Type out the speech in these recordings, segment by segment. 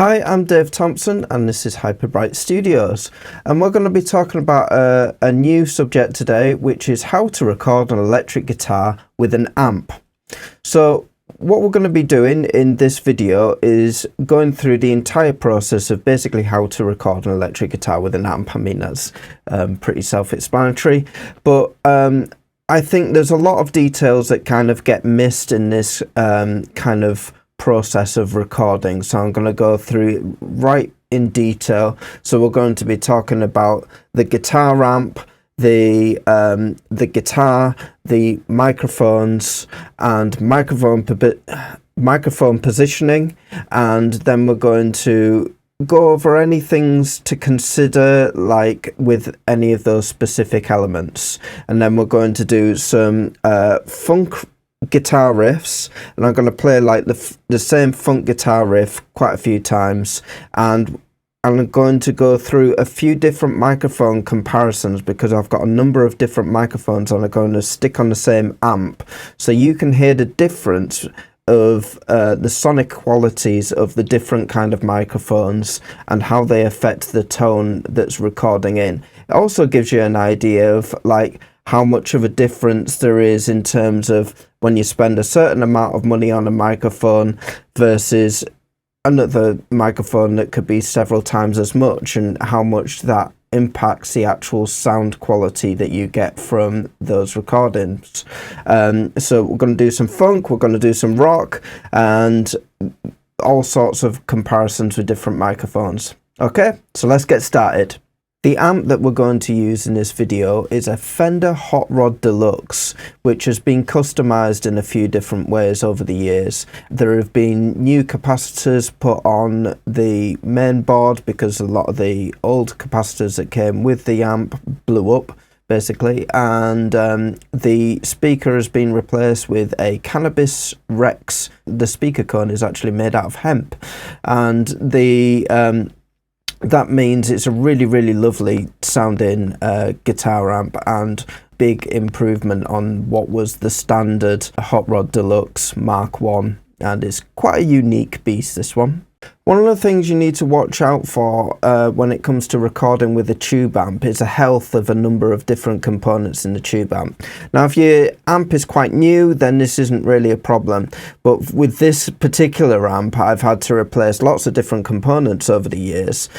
Hi, I'm Dave Thompson and this is Hyperbright Studios, and we're going to be talking about a new subject today, which is how to record an electric guitar with an amp. So what we're going to be doing in this video is going through the entire process of basically how to record an electric guitar with an amp. I mean, that's pretty self-explanatory, but I think there's a lot of details that kind of get missed in this kind of process of recording, so I'm going to go through it right in detail. So we're going to be talking about the guitar amp, the guitar, the microphones, and microphone positioning, and then we're going to go over any things to consider, like with any of those specific elements, and then we're going to do some funk guitar riffs, and I'm going to play like the same funk guitar riff quite a few times, and I'm going to go through a few different microphone comparisons because I've got a number of different microphones and I'm going to stick on the same amp so you can hear the difference of the sonic qualities of the different kind of microphones and how they affect the tone that's recording in. It also gives you an idea of like how much of a difference there is in terms of when you spend a certain amount of money on a microphone versus another microphone that could be several times as much, and how much that impacts the actual sound quality that you get from those recordings. So we're going to do some funk, we're going to do some rock, and all sorts of comparisons with different microphones. Okay, so let's get started. The amp that we're going to use in this video is a Fender Hot Rod Deluxe, which has been customized in a few different ways over the years. There have been new capacitors put on the main board because a lot of the old capacitors that came with the amp blew up, basically, and the speaker has been replaced with a Cannabis Rex. The speaker cone is actually made out of hemp, and that means it's a really lovely sounding guitar amp and big improvement on what was the standard Hot Rod Deluxe Mark 1, and it's quite a unique beast, this one. One of the things you need to watch out for when it comes to recording with a tube amp is the health of a number of different components in the tube amp. Now, if your amp is quite new, then this isn't really a problem. But with this particular amp, I've had to replace lots of different components over the years.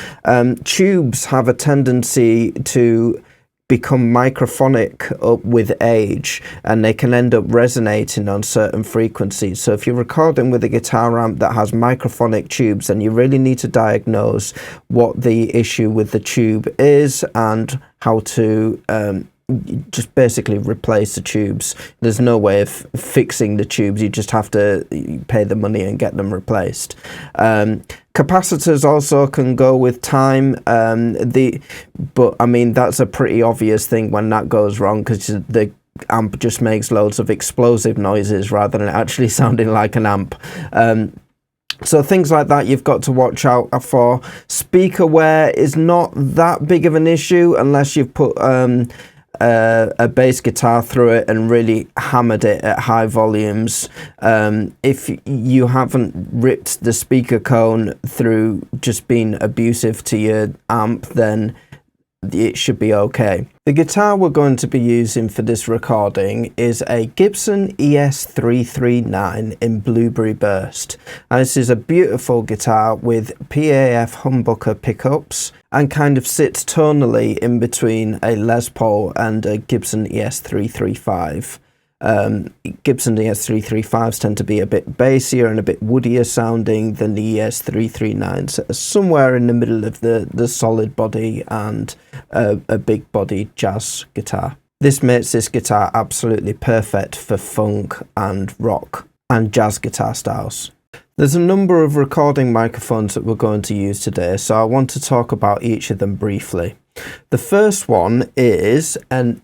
Tubes have a tendency to become microphonic up with age, and they can end up resonating on certain frequencies. So if you're recording with a guitar amp that has microphonic tubes, then you really need to diagnose what the issue with the tube is and how to just basically replace the tubes. There's no way of fixing the tubes, you just have to pay the money and get them replaced. Capacitors also can go with time, but I mean that's a pretty obvious thing when that goes wrong, because the amp just makes loads of explosive noises rather than actually sounding like an amp. So things like that you've got to watch out for. Speaker wear is not that big of an issue unless you've put a bass guitar through it and really hammered it at high volumes. If you haven't ripped the speaker cone through just being abusive to your amp, then it should be okay. The guitar we're going to be using for this recording is a Gibson ES339 in Blueberry Burst. Now, this is a beautiful guitar with PAF humbucker pickups and kind of sits tonally in between a Les Paul and a Gibson ES335. Gibson ES335s tend to be a bit bassier and a bit woodier sounding than the ES339s, somewhere in the middle of the solid body and a big body jazz guitar. This makes this guitar absolutely perfect for funk and rock and jazz guitar styles. There's a number of recording microphones that we're going to use today, so I want to talk about each of them briefly. The first one is an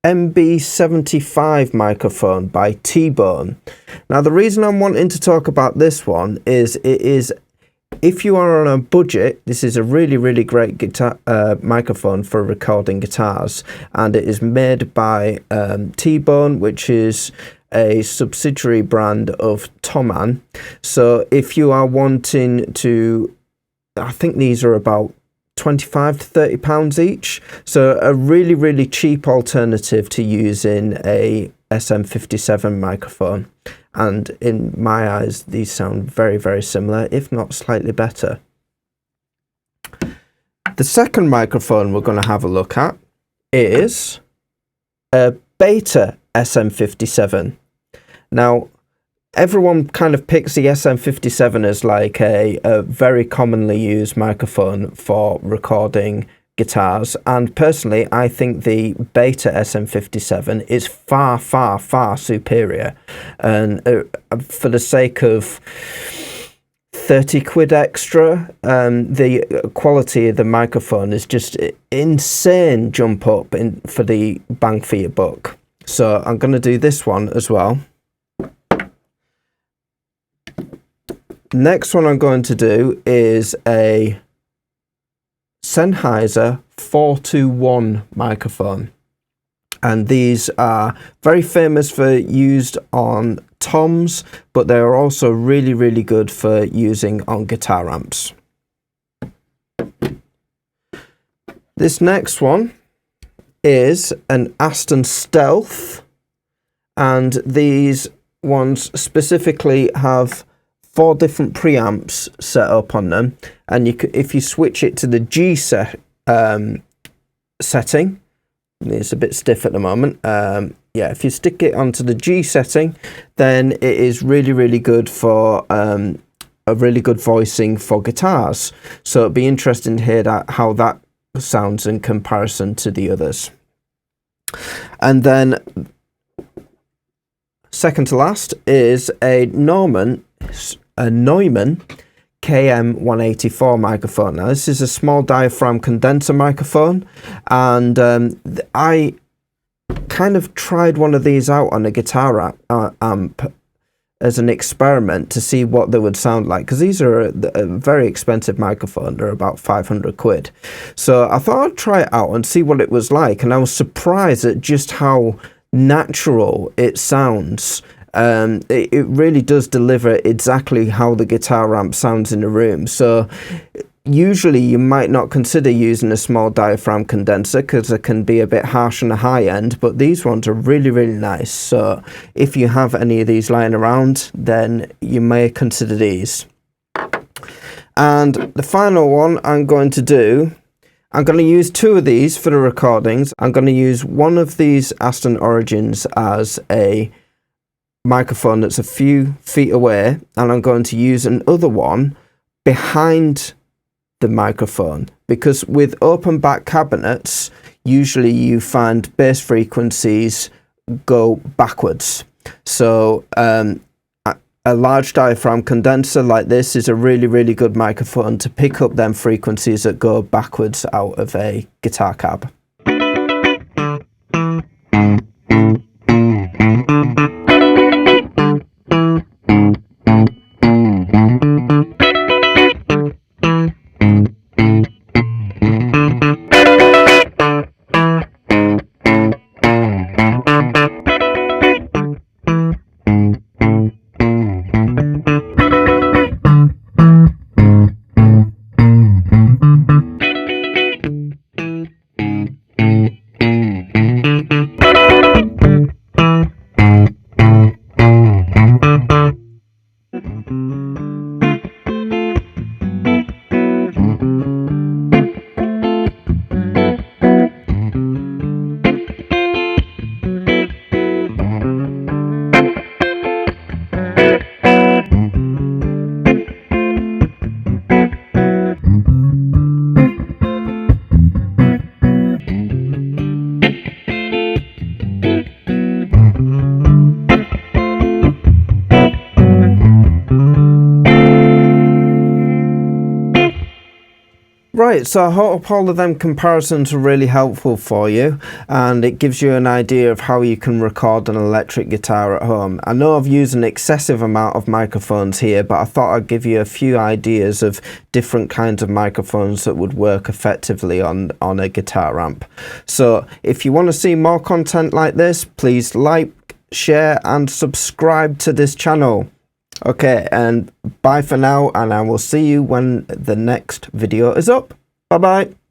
MB75 microphone by T.Bone. Now, the reason I'm wanting to talk about this one is if you are on a budget, this is a really great guitar microphone for recording guitars, and it is made by T.Bone, which is a subsidiary brand of Thomann. So if you are wanting to, I think these are about 25 to 30 pounds each, so a really cheap alternative to using a SM57 microphone, and in my eyes these sound very similar, if not slightly better. The second microphone we're going to have a look at is a Beta SM57. Now, everyone kind of picks the SM57 as like a very commonly used microphone for recording guitars, and personally I think the Beta SM57 is far superior, and for the sake of 30 quid extra, the quality of the microphone is just insane jump up for the bang for your buck. So I'm going to do this one as well. Next one I'm going to do is a Sennheiser 421 microphone, and these are very famous for used on toms, but they are also really good for using on guitar amps. This next one is an Aston Stealth, and these ones specifically have 4 different preamps set up on them, and if you switch it to the G setting, it's a bit stiff at the moment. Yeah, if you stick it onto the G setting, then it is really good for a really good voicing for guitars. So it'd be interesting to hear how that sounds in comparison to the others. And then second to last is a Neumann KM184 microphone. Now this is a small diaphragm condenser microphone, and I kind of tried one of these out on a guitar amp as an experiment to see what they would sound like, because these are a very expensive microphone. They're about 500 quid. So I thought I'd try it out and see what it was like, and I was surprised at just how natural it sounds. It really does deliver exactly how the guitar amp sounds in the room. So usually you might not consider using a small diaphragm condenser because it can be a bit harsh on the high end, but these ones are really nice. So if you have any of these lying around, then you may consider these. And the final one I'm going to use 2 of these for the recordings. I'm going to use one of these Aston Origins as a microphone that's a few feet away, and I'm going to use another one behind the microphone, because with open back cabinets usually you find bass frequencies go backwards. So a large diaphragm condenser like this is a really good microphone to pick up them frequencies that go backwards out of a guitar cab. Right, so I hope all of them comparisons are really helpful for you, and it gives you an idea of how you can record an electric guitar at home. I know I've used an excessive amount of microphones here, but I thought I'd give you a few ideas of different kinds of microphones that would work effectively on a guitar amp. So if you want to see more content like this, please like, share and subscribe to this channel. Okay, and bye for now, and I will see you when the next video is up. Bye bye.